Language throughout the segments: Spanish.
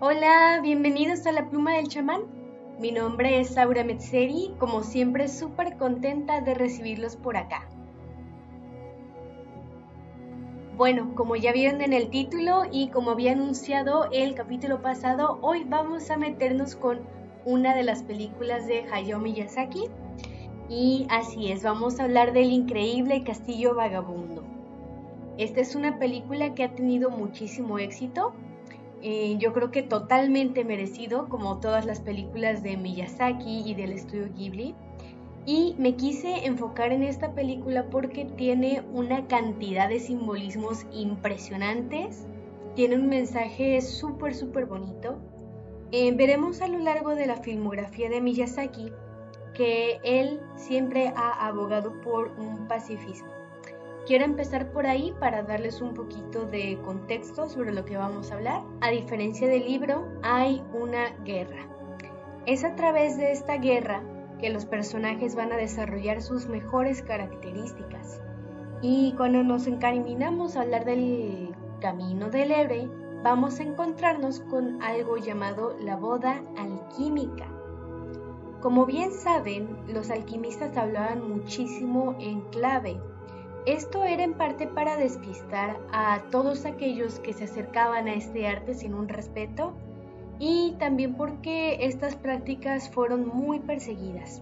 Hola, bienvenidos a La Pluma del Chamán. Mi nombre es Aura Metzeri, como siempre súper contenta de recibirlos por acá. Bueno, como ya vieron en el título y como había anunciado el capítulo pasado, hoy vamos a meternos con una de las películas de Hayao Miyazaki. Y así es, vamos a hablar del increíble Castillo Vagabundo. Esta es una película que ha tenido muchísimo éxito. Yo creo que totalmente merecido, como todas las películas de Miyazaki y del estudio Ghibli. Y me quise enfocar en esta película porque tiene una cantidad de simbolismos impresionantes, tiene un mensaje súper bonito. Veremos a lo largo de la filmografía de Miyazaki que él siempre ha abogado por un pacifismo. Quiero empezar por ahí para darles un poquito de contexto sobre lo que vamos a hablar. A diferencia del libro, hay una guerra. Es a través de esta guerra que los personajes van a desarrollar sus mejores características. Y cuando nos encaminamos a hablar del camino del héroe, vamos a encontrarnos con algo llamado la boda alquímica. Como bien saben, los alquimistas hablaban muchísimo en clave. Esto era en parte para despistar a todos aquellos que se acercaban a este arte sin un respeto y también porque estas prácticas fueron muy perseguidas.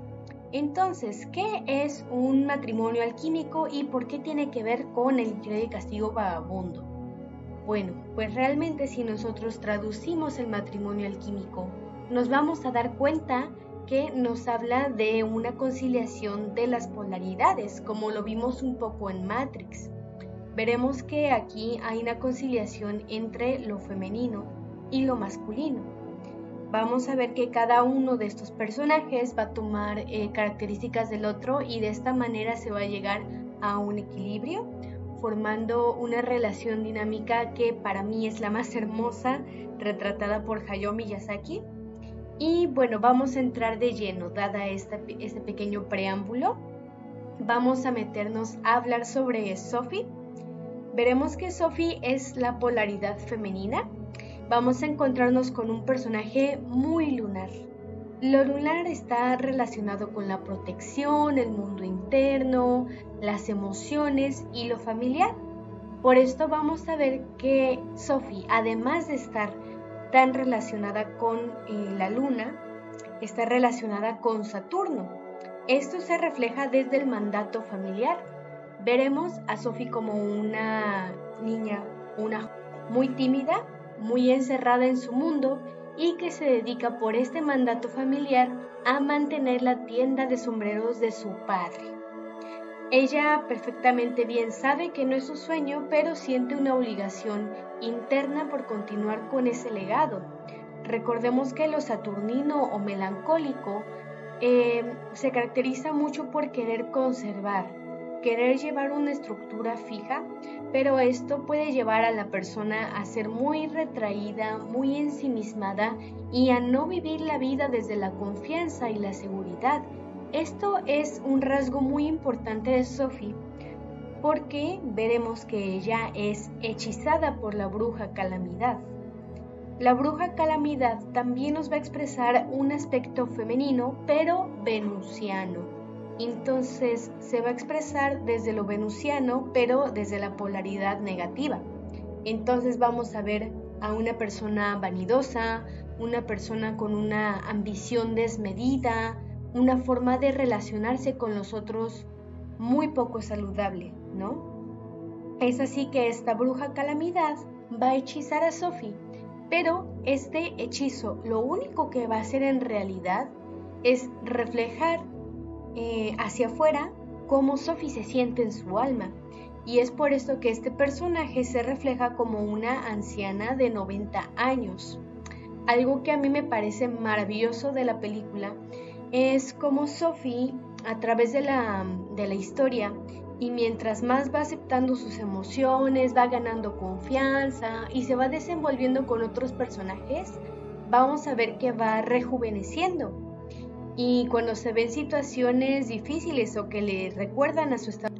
Entonces, ¿qué es un matrimonio alquímico y por qué tiene que ver con el increíble Castillo Vagabundo? Bueno, pues realmente si nosotros traducimos el matrimonio alquímico, nos vamos a dar cuenta que nos habla de una conciliación de las polaridades, como lo vimos un poco en Matrix. Veremos que aquí hay una conciliación entre lo femenino y lo masculino. Vamos a ver que cada uno de estos personajes va a tomar características del otro y de esta manera se va a llegar a un equilibrio, formando una relación dinámica que para mí es la más hermosa retratada por Hayao Miyazaki. Y bueno, vamos a entrar de lleno, dada este pequeño preámbulo. Vamos a meternos a hablar sobre Sophie. Veremos que Sophie es la polaridad femenina. Vamos a encontrarnos con un personaje muy lunar. Lo lunar está relacionado con la protección, el mundo interno, las emociones y lo familiar. Por esto vamos a ver que Sophie, además de estar tan relacionada con la luna, está relacionada con Saturno. Esto se refleja desde el mandato familiar. Veremos a Sophie como una niña, muy tímida, muy encerrada en su mundo y que se dedica por este mandato familiar a mantener la tienda de sombreros de su padre. Ella perfectamente bien sabe que no es su sueño, pero siente una obligación interna por continuar con ese legado. Recordemos que lo saturnino o melancólico se caracteriza mucho por querer conservar, querer llevar una estructura fija, pero esto puede llevar a la persona a ser muy retraída, muy ensimismada y a no vivir la vida desde la confianza y la seguridad. Esto es un rasgo muy importante de Sophie, porque veremos que ella es hechizada por la bruja Calamidad. La bruja Calamidad también nos va a expresar un aspecto femenino, pero venusiano. Entonces se va a expresar desde lo venusiano, pero desde la polaridad negativa. Entonces vamos a ver a una persona vanidosa, una persona con una ambición desmedida, una forma de relacionarse con los otros muy poco saludable, ¿no? Es así que esta bruja Calamidad va a hechizar a Sophie, pero este hechizo lo único que va a hacer en realidad es reflejar hacia afuera cómo Sophie se siente en su alma. Y es por esto que este personaje se refleja como una anciana de 90 años. Algo que a mí me parece maravilloso de la película es como Sophie, a través de la historia, y mientras más va aceptando sus emociones, va ganando confianza y se va desenvolviendo con otros personajes, vamos a ver que va rejuveneciendo. Y cuando se ven situaciones difíciles o que le recuerdan a su estado,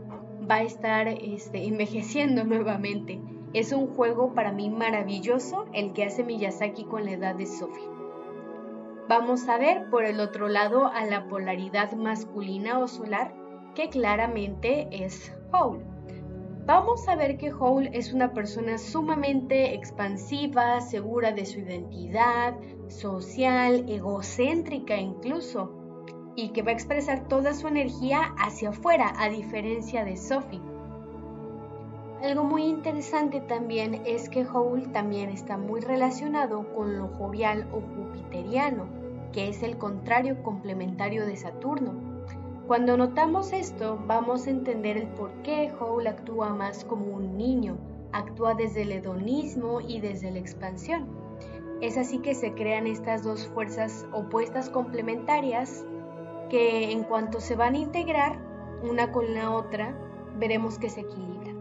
va a estar envejeciendo nuevamente. Es un juego para mí maravilloso el que hace Miyazaki con la edad de Sophie. Vamos a ver por el otro lado a la polaridad masculina o solar, que claramente es Howl. Vamos a ver que Howl es una persona sumamente expansiva, segura de su identidad, social, egocéntrica incluso, y que va a expresar toda su energía hacia afuera, a diferencia de Sophie. Algo muy interesante también es que Howl también está muy relacionado con lo jovial o jupiteriano, que es el contrario complementario de Saturno. Cuando notamos esto, vamos a entender el por qué Howl actúa más como un niño, actúa desde el hedonismo y desde la expansión. Es así que se crean estas dos fuerzas opuestas complementarias que en cuanto se van a integrar una con la otra, veremos que se equilibran.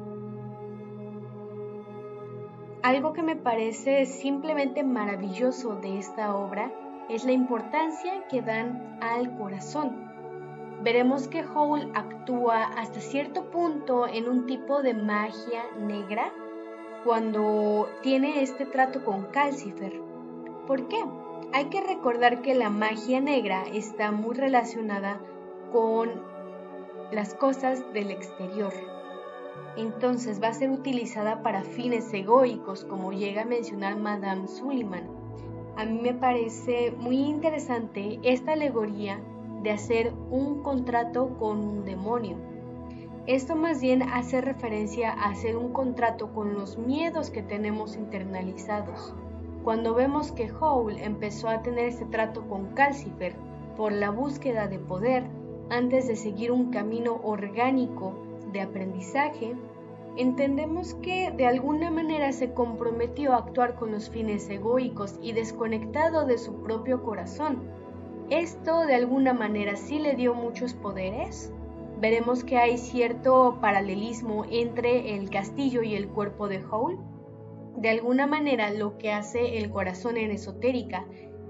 Algo que me parece simplemente maravilloso de esta obra es la importancia que dan al corazón. Veremos que Howl actúa hasta cierto punto en un tipo de magia negra cuando tiene este trato con Calcifer. ¿Por qué? Hay que recordar que la magia negra está muy relacionada con las cosas del exterior. Entonces va a ser utilizada para fines egoicos, como llega a mencionar Madame Suliman. A mí me parece muy interesante esta alegoría de hacer un contrato con un demonio. Esto más bien hace referencia a hacer un contrato con los miedos que tenemos internalizados. Cuando vemos que Howl empezó a tener este trato con Calcifer por la búsqueda de poder antes de seguir un camino orgánico de aprendizaje, entendemos que de alguna manera se comprometió a actuar con los fines egoicos y desconectado de su propio corazón. Esto de alguna manera sí le dio muchos poderes. Veremos que hay cierto paralelismo entre el castillo y el cuerpo de Howl. De alguna manera lo que hace el corazón en esotérica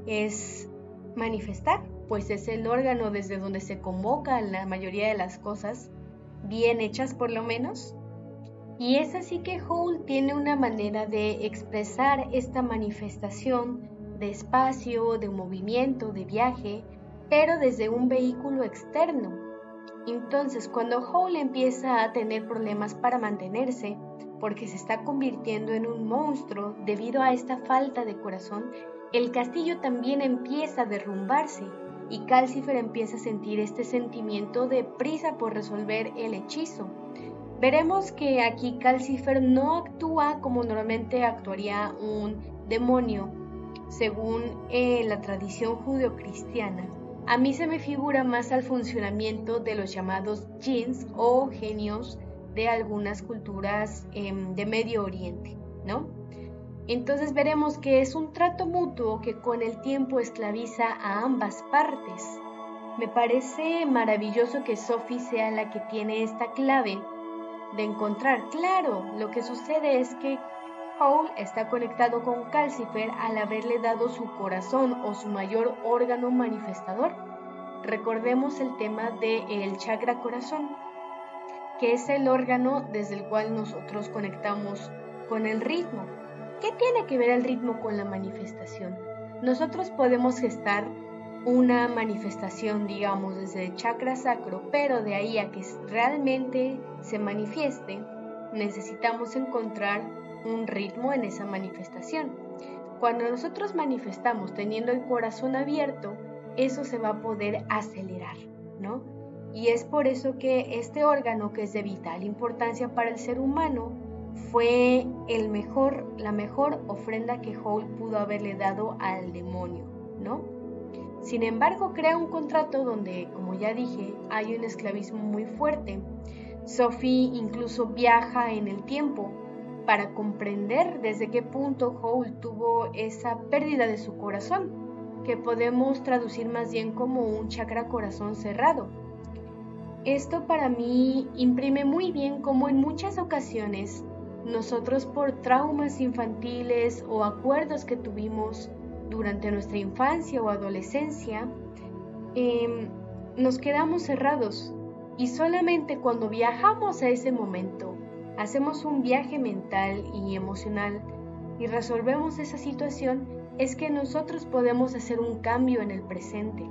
es manifestar, pues es el órgano desde donde se convoca la mayoría de las cosas, bien hechas por lo menos. Y es así que Howl tiene una manera de expresar esta manifestación de espacio, de movimiento, de viaje, pero desde un vehículo externo. Entonces, cuando Howl empieza a tener problemas para mantenerse, porque se está convirtiendo en un monstruo debido a esta falta de corazón, el castillo también empieza a derrumbarse y Calcifer empieza a sentir este sentimiento de prisa por resolver el hechizo. Veremos que aquí Calcifer no actúa como normalmente actuaría un demonio, según la tradición judeocristiana. A mí se me figura más al funcionamiento de los llamados jinns o genios de algunas culturas de Medio Oriente, ¿no? Entonces veremos que es un trato mutuo que con el tiempo esclaviza a ambas partes. Me parece maravilloso que Sophie sea la que tiene esta clave de encontrar. Claro, lo que sucede es que Howl está conectado con Calcifer al haberle dado su corazón o su mayor órgano manifestador. Recordemos el tema del chakra corazón, que es el órgano desde el cual nosotros conectamos con el ritmo. ¿Qué tiene que ver el ritmo con la manifestación? Nosotros podemos gestar una manifestación, digamos, desde el chakra sacro, pero de ahí a que realmente se manifieste, necesitamos encontrar un ritmo en esa manifestación. Cuando nosotros manifestamos teniendo el corazón abierto, eso se va a poder acelerar, ¿no? Y es por eso que este órgano, que es de vital importancia para el ser humano, fue la mejor ofrenda que Howl pudo haberle dado al demonio, ¿no? Sin embargo, crea un contrato donde, como ya dije, hay un esclavismo muy fuerte. Sophie incluso viaja en el tiempo para comprender desde qué punto Howl tuvo esa pérdida de su corazón, que podemos traducir más bien como un chakra corazón cerrado. Esto para mí imprime muy bien cómo en muchas ocasiones nosotros, por traumas infantiles o acuerdos que tuvimos durante nuestra infancia o adolescencia, nos quedamos cerrados, y solamente cuando viajamos a ese momento hacemos un viaje mental y emocional y resolvemos esa situación, es que nosotros podemos hacer un cambio en el presente.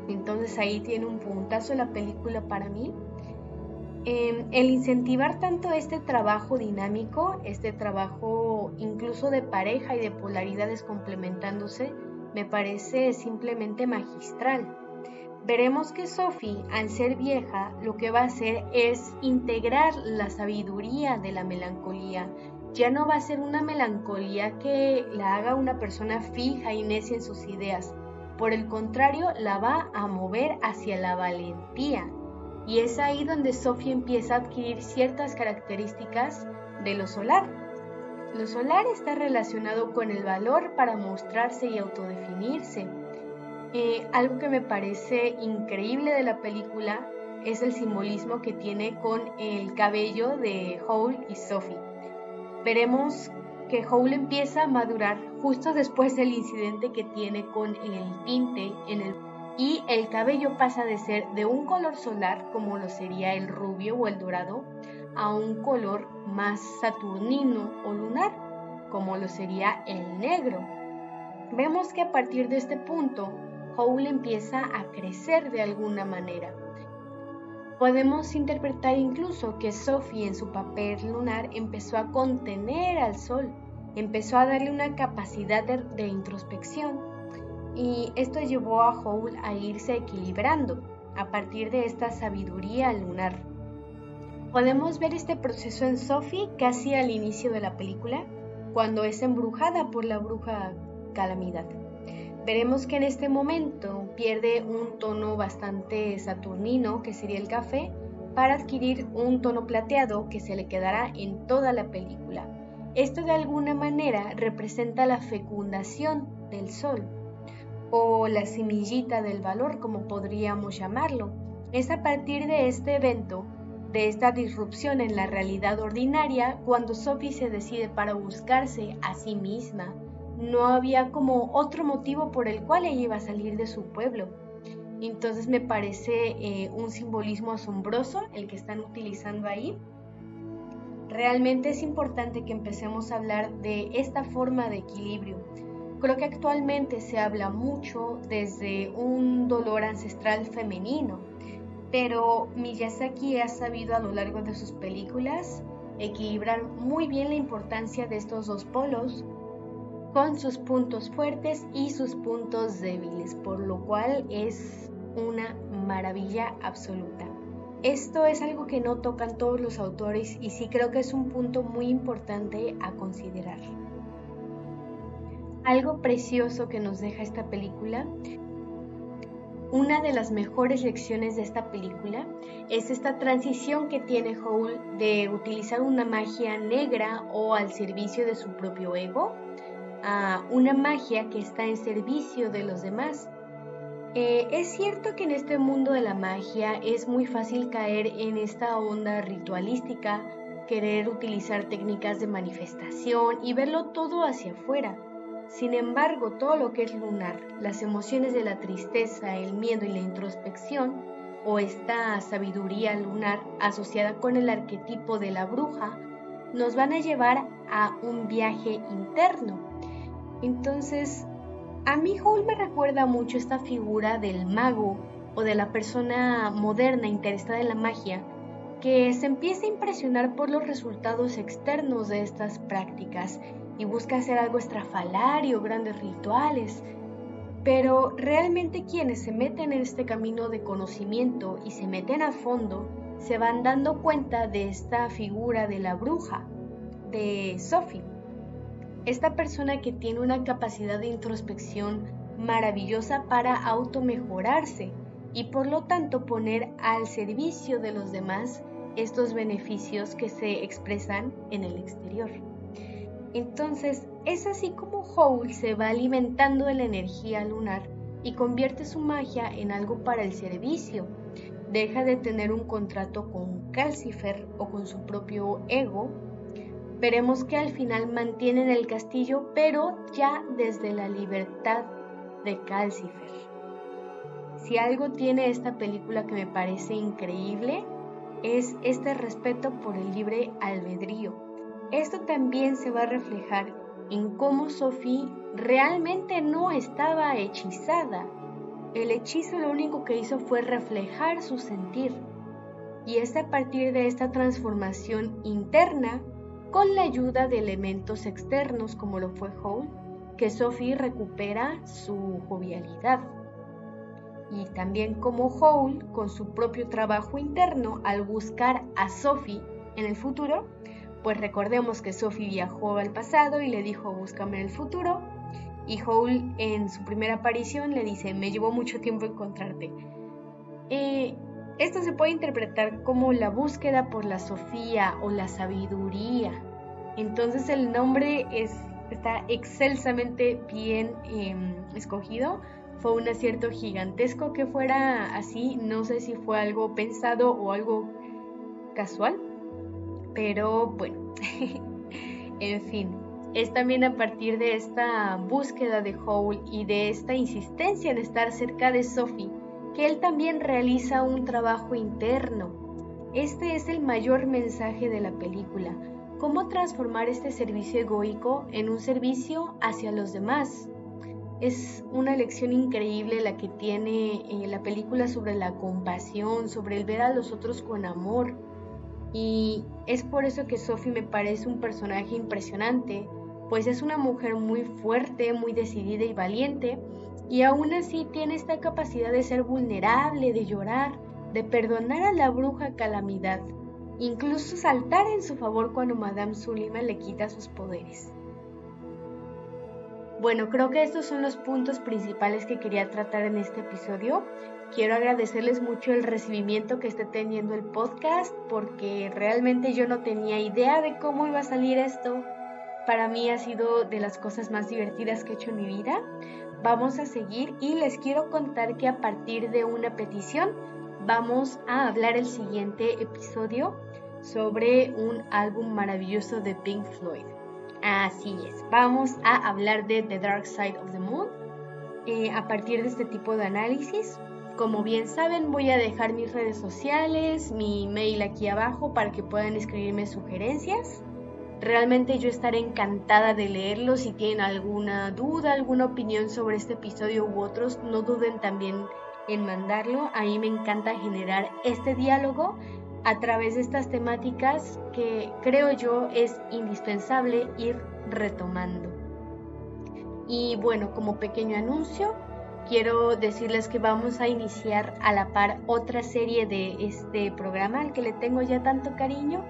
Entonces ahí tiene un puntazo la película para mí. El incentivar tanto este trabajo dinámico, este trabajo incluso de pareja y de polaridades complementándose, me parece simplemente magistral. Veremos que Sophie, al ser vieja, lo que va a hacer es integrar la sabiduría de la melancolía. Ya no va a ser una melancolía que la haga una persona fija y necia en sus ideas. Por el contrario, la va a mover hacia la valentía. Y es ahí donde Sophie empieza a adquirir ciertas características de lo solar. Lo solar está relacionado con el valor para mostrarse y autodefinirse. Algo que me parece increíble de la película es el simbolismo que tiene con el cabello de Howl y Sophie. Veremos que Howl empieza a madurar justo después del incidente que tiene con el tinte y el cabello pasa de ser de un color solar, como lo sería el rubio o el dorado, a un color más saturnino o lunar, como lo sería el negro. Vemos que a partir de este punto, Howl empieza a crecer de alguna manera. Podemos interpretar incluso que Sophie en su papel lunar empezó a contener al sol, empezó a darle una capacidad de introspección. Y esto llevó a Howl a irse equilibrando a partir de esta sabiduría lunar. Podemos ver este proceso en Sophie casi al inicio de la película, cuando es embrujada por la bruja Calamidad. Veremos que en este momento pierde un tono bastante saturnino, que sería el café, para adquirir un tono plateado que se le quedará en toda la película. Esto de alguna manera representa la fecundación del sol, o la semillita del valor, como podríamos llamarlo. Es a partir de este evento, de esta disrupción en la realidad ordinaria, cuando Sophie se decide para buscarse a sí misma. No había como otro motivo por el cual ella iba a salir de su pueblo. Entonces me parece un simbolismo asombroso el que están utilizando ahí. Realmente es importante que empecemos a hablar de esta forma de equilibrio. Creo que actualmente se habla mucho desde un dolor ancestral femenino, pero Miyazaki ha sabido a lo largo de sus películas equilibrar muy bien la importancia de estos dos polos con sus puntos fuertes y sus puntos débiles, por lo cual es una maravilla absoluta. Esto es algo que no tocan todos los autores y sí creo que es un punto muy importante a considerar. Algo precioso que nos deja esta película, una de las mejores lecciones de esta película es esta transición que tiene Howl de utilizar una magia negra o al servicio de su propio ego a una magia que está en servicio de los demás. Es cierto que en este mundo de la magia es muy fácil caer en esta onda ritualística, querer utilizar técnicas de manifestación y verlo todo hacia afuera. Sin embargo, todo lo que es lunar, las emociones de la tristeza, el miedo y la introspección, o esta sabiduría lunar asociada con el arquetipo de la bruja, nos van a llevar a un viaje interno. Entonces, a mí Howl me recuerda mucho esta figura del mago o de la persona moderna interesada en la magia que se empieza a impresionar por los resultados externos de estas prácticas y busca hacer algo estrafalario, grandes rituales. Pero realmente quienes se meten en este camino de conocimiento y se meten a fondo, se van dando cuenta de esta figura de la bruja, de Sophie. Esta persona que tiene una capacidad de introspección maravillosa para automejorarse y por lo tanto poner al servicio de los demás estos beneficios que se expresan en el exterior. Entonces, es así como Howl se va alimentando de la energía lunar y convierte su magia en algo para el servicio. Deja de tener un contrato con Calcifer o con su propio ego. Veremos que al final mantienen el castillo, pero ya desde la libertad de Calcifer. Si algo tiene esta película que me parece increíble, es este respeto por el libre albedrío. Esto también se va a reflejar en cómo Sophie realmente no estaba hechizada. El hechizo lo único que hizo fue reflejar su sentir. Y es a partir de esta transformación interna, con la ayuda de elementos externos como lo fue Howl, que Sophie recupera su jovialidad. Y también como Howl, con su propio trabajo interno, al buscar a Sophie en el futuro, pues recordemos que Sophie viajó al pasado y le dijo, búscame en el futuro, y Howl en su primera aparición le dice, me llevó mucho tiempo encontrarte. Esto se puede interpretar como la búsqueda por la Sofía o la sabiduría. Entonces el nombre está excelsamente bien escogido. Fue un acierto gigantesco que fuera así. No sé si fue algo pensado o algo casual, pero bueno, en fin. Es también a partir de esta búsqueda de Howl y de esta insistencia en estar cerca de Sophie que él también realiza un trabajo interno. Este es el mayor mensaje de la película: cómo transformar este servicio egoico en un servicio hacia los demás. Es una lección increíble la que tiene la película sobre la compasión, sobre el ver a los otros con amor. Y es por eso que Sophie me parece un personaje impresionante, pues es una mujer muy fuerte, muy decidida y valiente, y aún así tiene esta capacidad de ser vulnerable, de llorar, de perdonar a la bruja Calamidad, incluso saltar en su favor cuando Madame Suliman le quita sus poderes. Bueno, creo que estos son los puntos principales que quería tratar en este episodio. Quiero agradecerles mucho el recibimiento que esté teniendo el podcast, porque realmente yo no tenía idea de cómo iba a salir esto. Para mí ha sido de las cosas más divertidas que he hecho en mi vida. Vamos a seguir y les quiero contar que a partir de una petición vamos a hablar el siguiente episodio sobre un álbum maravilloso de Pink Floyd. Así es, vamos a hablar de The Dark Side of the Moon a partir de este tipo de análisis. Como bien saben, voy a dejar mis redes sociales, mi mail aquí abajo para que puedan escribirme sugerencias. Realmente yo estaré encantada de leerlos. Si tienen alguna duda, alguna opinión sobre este episodio u otros, no duden también en mandarlo. A mí me encanta generar este diálogo a través de estas temáticas que creo yo es indispensable ir retomando. Y bueno, como pequeño anuncio, quiero decirles que vamos a iniciar a la par otra serie de este programa al que le tengo ya tanto cariño.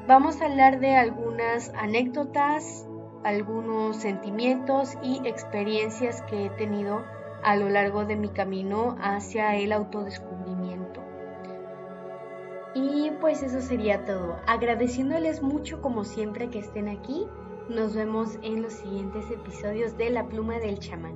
Vamos a hablar de algunas anécdotas, algunos sentimientos y experiencias que he tenido a lo largo de mi camino hacia el autodescubrimiento. Y pues eso sería todo. Agradeciéndoles mucho como siempre que estén aquí. Nos vemos en los siguientes episodios de La Pluma del Chamán.